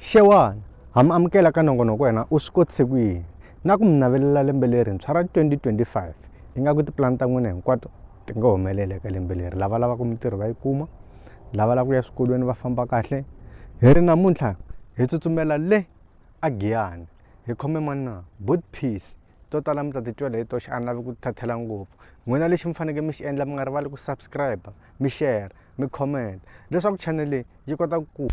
Xewani, ha mi amukela ka nongonoko wena u swi kotise ku yini na ku mi navelela lembe lerintshwa ra 2025 ingaku tipulani ta n'wina hinkwato ti nga humelela eka lembe leri. Lava lavaka mintirho va yi kuma, lava lavaka ku ya swikolweni va famba kahle. Hi ri namuntlha hi tsutsumela le a Giyani hi khome mani na Boot Peace. To tala mi ta titwela hi toxe a ni lavi ku thathela ngopfu. N'wina lexi mi fanekele mi xi endla, mi nga rivali ku subscribe, mi share, mi comment leswaku channel leyi yi kota ku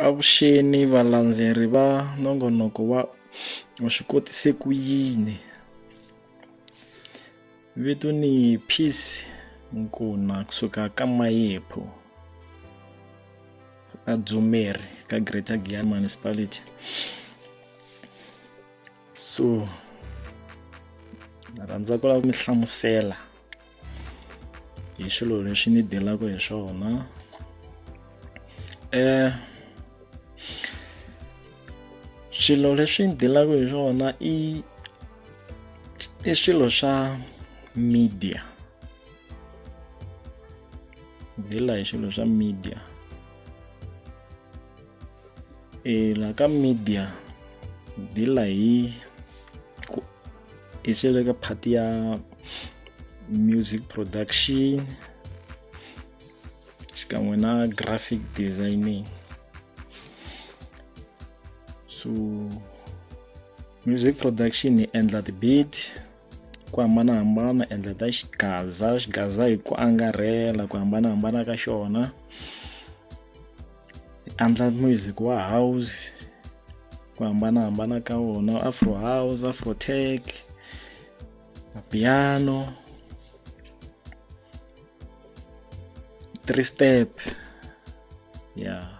Avuxeni valandzeri va nongonoko wa swi kotise ku yini. Vito ni Peace Nkuna kusuka ka Mayepho a Dzumeri ka Greater Giyani Municipality. So rhandza ku lava ku mi hlamusela hi xilo lexi ni delaka hi swona. Swilo leswi ni delaka hi swona i swilo swa media. Dela hi swilo swa media. La ka media dela hi swilo ka part ya music production xikan'we na graphic designing. So music production ni endla ti-beat ku hambanahambana, endla ta xigaza hi ku angarhela ku hambanahambana ka xona. Endla music wa house ku hambanahambana ka wona, afro house, afro tech, piano, 3-step, yeah.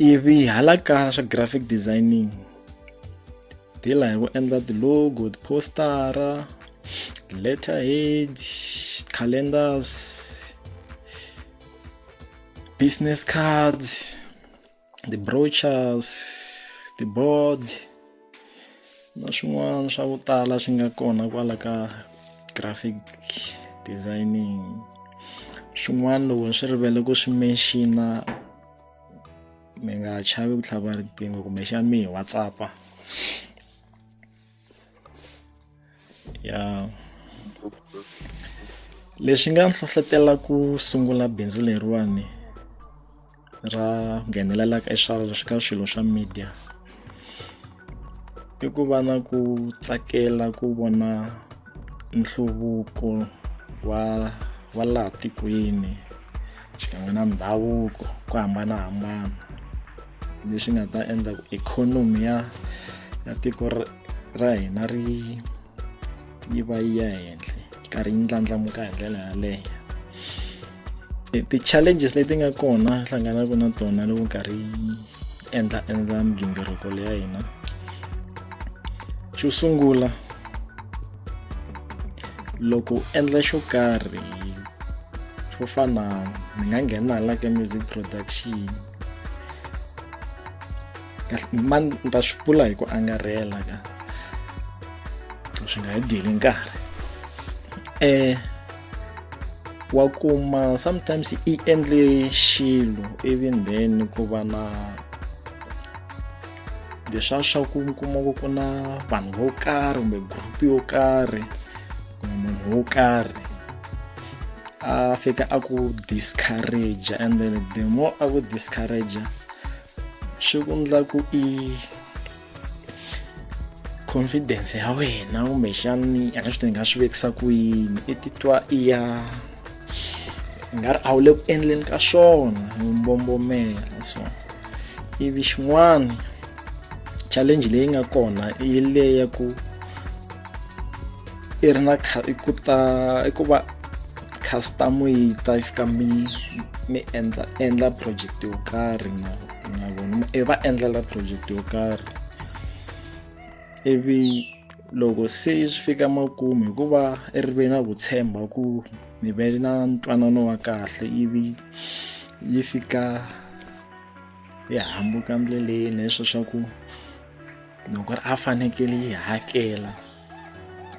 Ivi hala ka swa graphic designing dela hi ku endla ti-logo, ti-postara, letterhead, calendars, business cards, the-brochures, ti-board na swin'wana swa ku tala swi nga kona kwala ka graphic designing. Swin'wana loko swi rivele ku swi mention-a mi nga chavi ku tlhava riqingho kumbexana mi hi WhatsApp-a. Ya leswi nga nhlohlotela ku sungula bindzu leriwani ra nghenelela ka swilo swa media i ku va na ku tsakela ku vona nhluvuko wa laha tikweni xikan'we na ndhavuko ku hambanahambana, leswi nga ta endla ku ikhonomi ya tiko ra hina yi va yi ya henhla, karhi yi ndlandlamuka hi ndlela yaleyo. Ti-challenges leti nga kona hlanganaka na tona loko nkarhi endla migingiriko leyi ya hina. Xo sungula, loko endla xo karhi swo fana ni nga nghena hala ka music production ni ta swi pfula hi ku angarhela ka swi nga hi dyeli nkarhi. Wa kuma sometimes i endle xilo even then ku va na leswa swa ku kuma ku na vanhu vo karhi kumbe group yo karhi kumbe munhu wo karhi a fika a ku discourage, and then the more a ku discourage swi ku endla ku confidence ya wena kumbexani a swi tiva nga swi vekisa ku yini, i titwa i ya nga ri a wu le ku endleni ka swona, mbombomela. So ivi xin'wana challenge leyi nga kona i leyi ya ku i ri na i ku va customer yi ta fika mi endla project yo karhi na vona i va endlela project yo karhi. Ivi loko se swi fika makumu hikuva i ri ve na ku tshemba ku mi ve na ntwanano wa kahle, ivi yi fika yi hambuka ndleleni leswo swa ku loko a fanekele yi hakela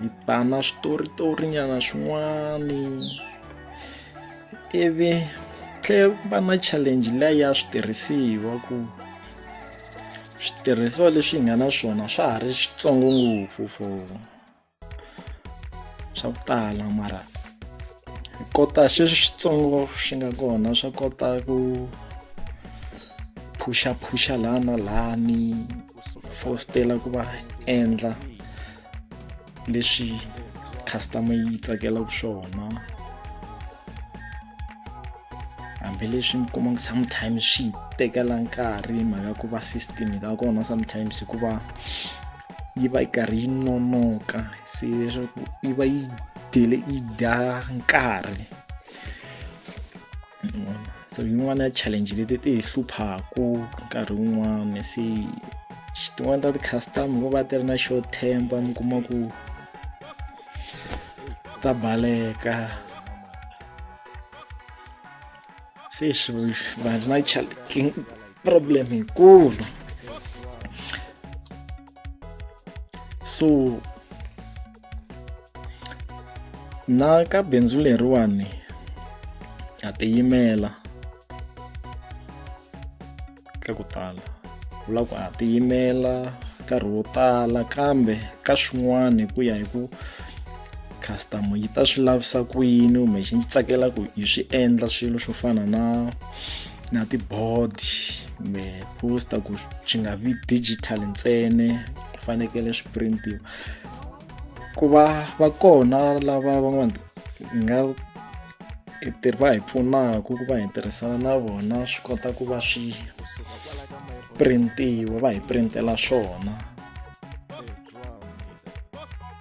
hi ta na switorinyana swin'wani, ivi tlhela ku va na challenge leya ya switirhisiwa, ku switirhisiwa leswi hi nga na swona swa ha ri switsongo ngopfu for swa ku tala, mara hi kota sweswi switsongo swi nga kona swa kota ku phusha laha na lahani, fostela ku va endla leswi customer yi tsakelaka swona. Hambileswi mi kumaka sometimes swi hi tekela nkarhi hi mhaka ku va system ta kona sometimes hikuva yi va yi karhi yi nonoka, se leswaku yi va yi dya nkarhi. So yin'wana ya challenge leti ti hi hluphaku nkarhi wun'wani, se tin'wana ta ti-customer vo va ti ri na short temper, mi kuma ku ta baleka, se va ri na problem yikulu. So na ka bindzu leriwani ha tiyimela ka ku tala, vula ku ha tiyimela nkarhi wo tala, kambe ka swin'wana ku ya hi ku customer yi ta swi lavisa ku yini, kumbe xi tsakela ku hi swi endla swilo swo fana na ti-board kumbe poster, ku swi nga vi digital ntsena, fanekele swi printiwa. Ku va kona lava van'wana nga va hi pfunaka ku va hi tirhisana na vona, swi kota ku va swi printiwa, va hi printela swona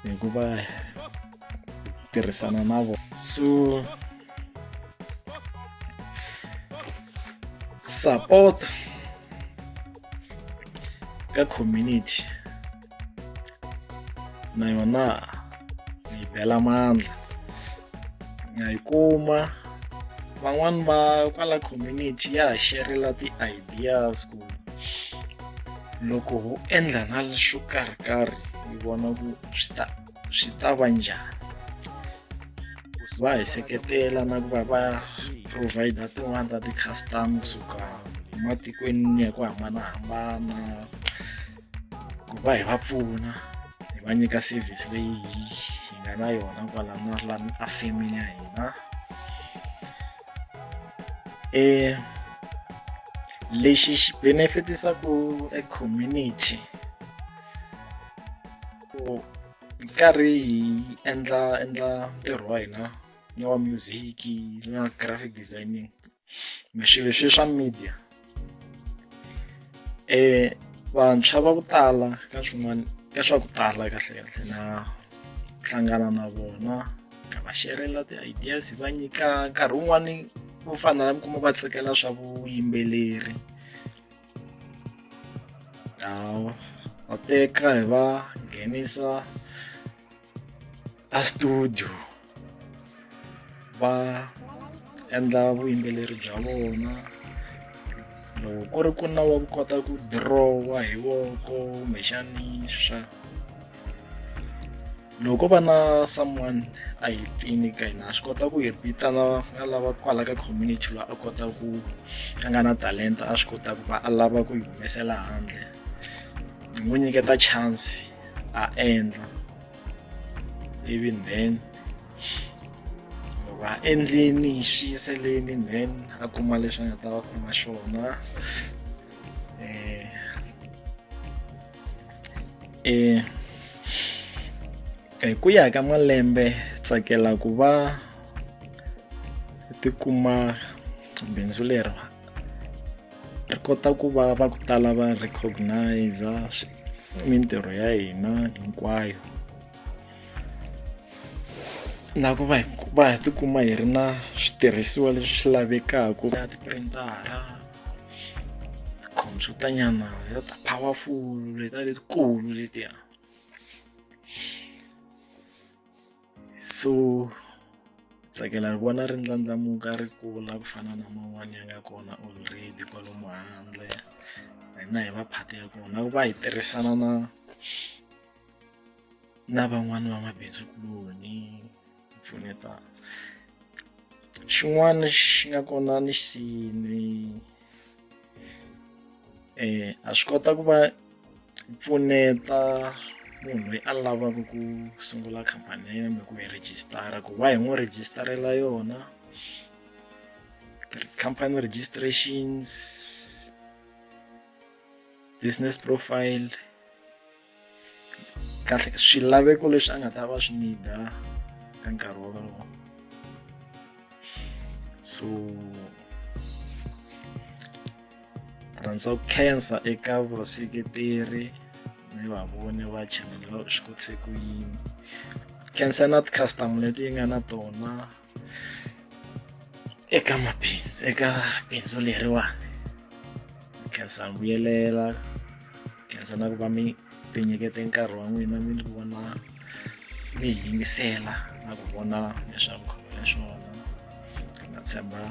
hikuva tirhisana na vona. So support ka community na yona ni bela mandla, na yi kuma van'wani va kwala community ya ha sherela ti-ideas ku loko ho endla na leswo karhi hi vona ku swi ta va njhani, va hi seketela na ku va provide tin'wana ta ti-custom kusuka ematikweni ya ku hambanahambana, ku va hi va pfuna hi va nyika service leyi hi nga na yona kwala na afemini ya hina. Lexi xi benefitisaku e community karhi hi endla ntirho wa hina na wa music na graphic designing, swilo swa media, vantshwa va ku tala ka swa ku tala kahle na hlangana na vona, ka va sherela ti-ideas, va nyika nkarhi wun'wani vo fana na mi kuma va tsakela swa vuyimbeleri, va teka hi va nghenisa a studio, va endla vuyimbeleri bya vona. Loko ku ri ku na wa ku kota ku dirowa hi voko kumbexani loko va na someone a hi tini ka hina, swi kota ku hi vitana a lava kwala ka community la a kota ku a nga na talenta, a swi kota ku va a lava ku yi humesela handle, hi n'wi nyiketa chance a endla, ivi then loko a endlini hi swi yiseleni, then a kuma leswi a nga ta va kuma xona. Hi ku ya ka malembe tsakela ku va tikuma bindzu leri ri kota ku va ku tala va recognize mintirho ya hina hinkwayo, na ku va hi tikuma hi ri na switirhisiwa leswi swi lavekaka, ya tiprintara, tikhompyuta nyana ta powerful leta letikulu letiya. So tsakela ku vona ri ndlandlamuka ri kula ku fana na man'wani ya nga kona already kwalomu handle, hina hi va phati ya kona, ku va hi tirhisana na van'wani vamabindzu kuloni pfuneta. Xin'wana xi nga kona ni xi siyini a swi kota ku va pfuneta munhu loyi a lavaka ku sungula khampani ya yena ku yi rejistara, ku va hi n'wi rejistarela yona, company registrations, business profile, kahle swilaveko leswi a nga ta va swi need-a ka nkarhi wolowo. So rhandza ku khensa eka vaseketeri ni vavoni va channel va swi kotise ku yini, khensa na ti-customer leti yi nga na tona eka bindzu leriwani. Khensa vuyelela, khensa na ku va mi tinyikete nkarhi wa n'wina mi ni vona mi yingisela na ku vona leswaku khomela swona. Na tshemba